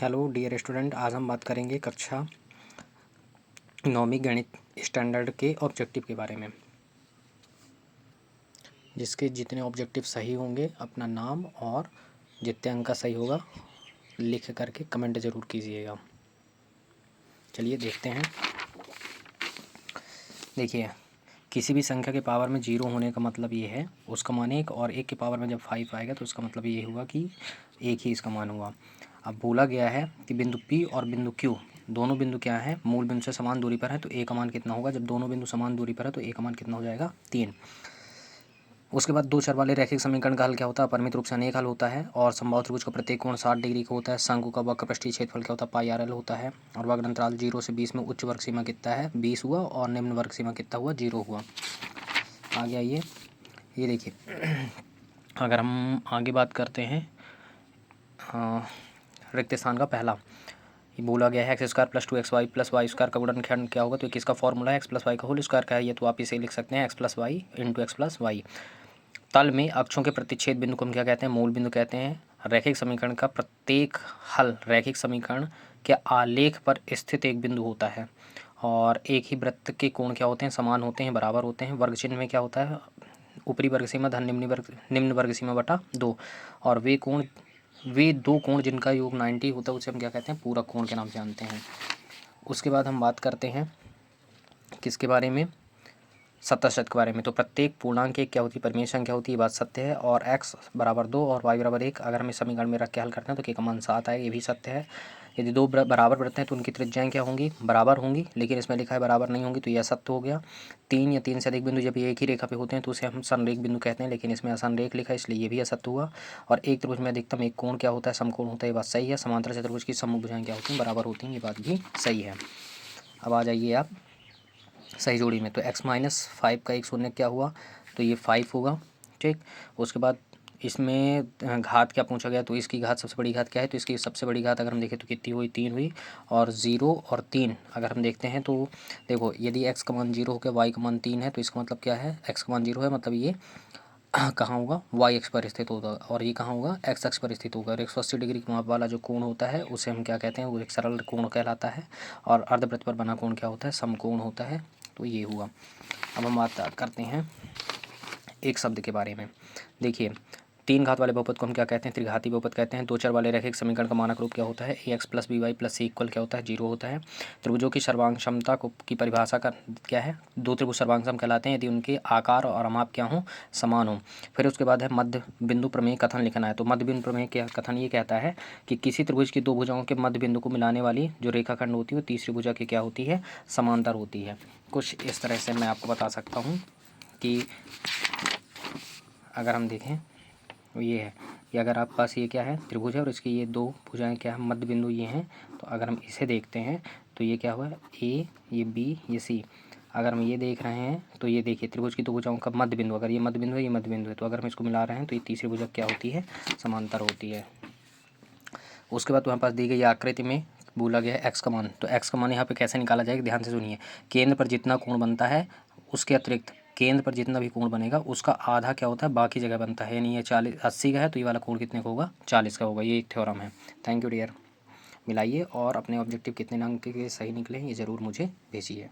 Hello dear student, आज हम बात करेंगे कक्षा 9वीं गणित स्टैंडर्ड के ऑब्जेक्टिव के बारे में। जिसके जितने ऑब्जेक्टिव सही होंगे अपना नाम और जितने अंक का सही होगा लिख करके कमेंट ज़रूर कीजिएगा। चलिए देखते हैं। देखिए, किसी भी संख्या के पावर में 0 होने का मतलब ये है उसका मान 1, और 1 के पावर में जब 5 आएगा तो उसका मतलब ये हुआ कि 1 ही इसका मान हुआ। अब बोला गया है कि बिंदु P और बिंदु Q दोनों बिंदु क्या है, मूल बिंदु से समान दूरी पर है, तो A का मान कितना होगा। जब दोनों बिंदु समान दूरी पर है तो A का मान कितना हो जाएगा, 3। उसके बाद दो चर वाले रैखिक समीकरण का हल क्या होता है, परिमित रूप से अनेक हल होता है। और समबाहु त्रिभुज का प्रत्येक कोण 60 डिग्री का होता है। शंकु का वक्र पृष्ठीय क्षेत्रफल क्या होता है, पाई RL होता है। और वक्र अंतराल 0 से 20 में उच्च वर्ग सीमा कितना है, 20 हुआ, और निम्न वर्ग सीमा कितना हुआ, 0 हुआ। आगे आइए, ये देखिए अगर हम आगे बात करते हैं रिक्त स्थान का पहला, ये बोला गया है X square plus 2xy plus Y square का गुणनखंड क्या होगा, तो किसका फॉर्मूला है, एक्स प्लस वाई का होल स्क्वायर का है। ये तो आप इसे लिख सकते हैं X plus Y into X plus Y. तल में अक्षों के प्रतिच्छेद बिंदु को हम क्या कहते हैं, मूल बिंदु कहते हैं। रैखिक समीकरण का प्रत्येक हल रैखिक समीकरण के आलेख पर स्थित एक बिंदु होता है। और एक ही वृत्त के कोण क्या होते हैं, समान होते हैं, बराबर होते हैं। वर्ग चिन्ह में क्या होता है, ऊपरी वर्ग सीमा धन निम्न वर्ग सीमा बटा 2। और वे दो कोण जिनका योग 90 होता है उसे हम क्या कहते हैं, पूरक कोण के नाम से जानते हैं। उसके बाद हम बात करते हैं किसके बारे में, सत्ताशत के बारे में। तो प्रत्येक पूर्णांक एक क्या होती है, परिमेय संख्या होती है, ये बात सत्य है। और x बराबर 2 और y बराबर 1 अगर हम इस समीकरण में रख के हल करते हैं तो k का मान 7 आएगा, ये भी सत्य है। यदि दो बराबर वृत्त हैं तो उनकी त्रिज्याएं क्या होंगी, बराबर होंगी, लेकिन इसमें लिखा है बराबर नहीं होंगी, तो यह असत्य हो गया। 3 या 3 से अधिक बिंदु जब ये एक ही रेखा पे होते हैं तो उसे हम समरेख बिंदु कहते हैं, लेकिन इसमें असमरेख लिखा है इसलिए ये भी असत्य हुआ। और एक त्रिभुज में अधिकतम एक कोण क्या होता है, समकोण होता है, ये बात सही है। समांतर चतुर्भुज की समभुज भुजाएं क्या होती हैं, बराबर होती हैं, ये बात भी सही है। अब आ जाइए आप सही जोड़ी में, तो x-5 का एक शून्य क्या हुआ, तो ये 5 होगा, ठीक। उसके बाद इसमें घात क्या पूछा गया, तो इसकी घात सबसे बड़ी घात क्या है, तो इसकी सबसे बड़ी घात अगर हम देखें तो कितनी हुई, 3 हुई। और 0 और 3 अगर हम देखते हैं तो देखो, यदि x का मान 0 हो गया, y का मान 3 है, तो इसका मतलब क्या है, x का मान 0 है मतलब ये कहाँ होगा, y अक्ष पर स्थित होगा, और ये कहाँ होगा, x अक्ष पर स्थित होगा। और 180 डिग्री की माप वाला जो कोण होता है उसे हम क्या कहते हैं, वो एक सरल कोण कहलाता है। और अर्धवृत्त पर बना कोण क्या होता है, समकोण होता है। तो ये हुआ। अब हम बात करते हैं एक शब्द के बारे में। देखिए, 3 घात वाले बहुपद को हम क्या कहते हैं, त्रिघाती बहुपद कहते हैं। दो चर वाले रैखिक समीकरण का मानक रूप क्या होता है, ax plus by plus c equal क्या होता है, 0 होता है। त्रिभुजों की सर्वांग क्षमता को की परिभाषा का क्या है, दो त्रिभुज सर्वांग कहलाते हैं यदि उनके आकार और माप क्या हों, समान हों। फिर उसके बाद है मध्य बिंदु प्रमेय कथन लिखना है। तो मध्य बिंदु प्रमेय क्या कथन ये कहता है कि किसी त्रिभुज की दो भुजाओं के मध्य बिंदु को मिलाने वाली जो रेखाखंड होती है वो तीसरी भुजा की क्या होती है, समांतर होती है। कुछ इस तरह से मैं आपको बता सकता हूँ कि अगर हम देखें तो ये है कि अगर आपके पास ये क्या है, त्रिभुज है और इसकी ये दो भुजाएं क्या है, मध्य बिंदु ये हैं। तो अगर हम इसे देखते हैं तो ये क्या हुआ, ए, ये बी, ये सी। अगर हम ये देख रहे हैं तो ये देखिए त्रिभुज की दो भुजाओं का मध्य बिंदु, अगर ये मध्य बिंदु है, ये मध्य बिंदु है, तो अगर हम इसको मिला रहे हैं तो ये तीसरी भुजा क्या होती है, समांतर होती है। उसके बाद तुम्हारे पास दी गई आकृति में बोला गया है एक्स का मान। तो एक्स का मान यहाँ पे कैसे निकाला जाएगा, ध्यान से सुनिए। केंद्र पर जितना कोण बनता है उसके अतिरिक्त केंद्र पर जितना भी कोण बनेगा उसका आधा क्या होता है, बाकी जगह बनता है। यानी ये 80 का है तो ये वाला कोण कितने का होगा, 40 का होगा। ये एक थ्योरम है। Thank you dear. मिलाइए और अपने ऑब्जेक्टिव कितने अंक के सही निकले ये ज़रूर मुझे भेजिए।